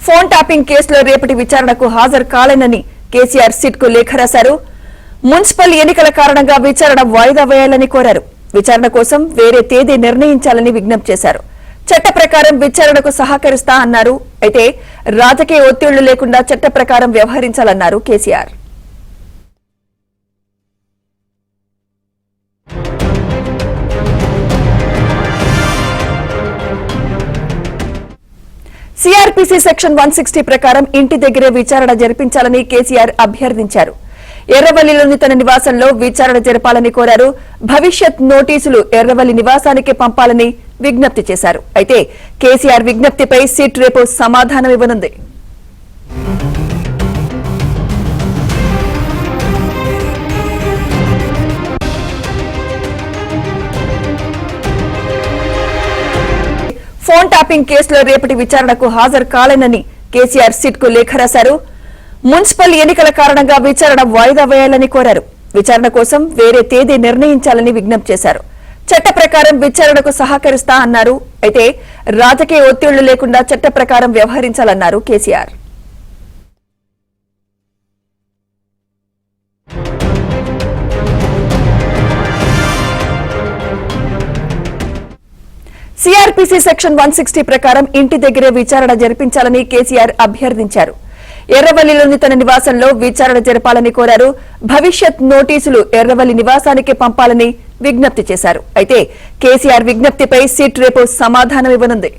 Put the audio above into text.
Phone tapping కేసులో రేపటి విచారణకు హాజరు కాలేనని కేసీఆర్ సిట్ కు లేఖ రాశారు. మున్సిపల్ ఎన్నికల కారణంగా విచారణ వాయిదా వేయాలని కోరారు. విచారణ కోసం వేరే తేదీ నిర్ణయించాలని విజ్ఞప్తి చేశారు. చట్ట ప్రకారం విచారణకు సహకరిస్తా అన్నారు. అయితే రాజకీయ ఒత్తిళ్లు లేకుండా చట్ట ప్రకారం వ్యవహరించాలన్నారు కేసీఆర్. సిఆర్పీసీ సెక్షన్ 160 ప్రకారం ఇంటి దగ్గరే విచారణ జరిపించాలని కేసీఆర్ అభ్యర్థించారు. ఎర్రవల్లిలోని తన నివాసంలో విచారణ జరపాలని కోరారు. భవిష్యత్ నోటీసులు ఎర్రవల్లి నివాసానికి పంపాలని విజ్ఞప్తి చేశారు. అయితే కేసీఆర్ విజ్ఞప్తిపై సిట్ రేపు సమాధానం ఇవ్వనుంది. ఫోన్ ట్యాపింగ్ కేసులో రేపటి విచారణకు హాజరు కాలేనని కేసీఆర్ సిట్ కు లేఖ రాశారు. మున్సిపల్ ఎన్నికల కారణంగా విచారణ వాయిదా వేయాలని కోరారు. విచారణ కోసం వేరే తేదీ నిర్ణయించాలని విజ్ఞప్తి చేశారు. చట్ట ప్రకారం విచారణకు సహకరిస్తా అన్నారు. అయితే రాజకీయ ఒత్తిళ్లు లేకుండా చట్ట ప్రకారం వ్యవహరించాలన్నారు కేసీఆర్. సిఆర్పీసీ సెక్షన్ 160 ప్రకారం ఇంటి దగ్గరే విచారణ జరిపించాలని కేసీఆర్ అభ్యర్థించారు. ఎర్రవల్లిలోని తన నివాసంలో విచారణ జరపాలని కోరారు. భవిష్యత్ నోటీసులు ఎర్రవల్లి నివాసానికి పంపాలని విజ్ఞప్తి చేశారు. అయితే కేసీఆర్ విజ్ఞప్తిపై సిట్ రేపు సమాధానం ఇవ్వనుంది.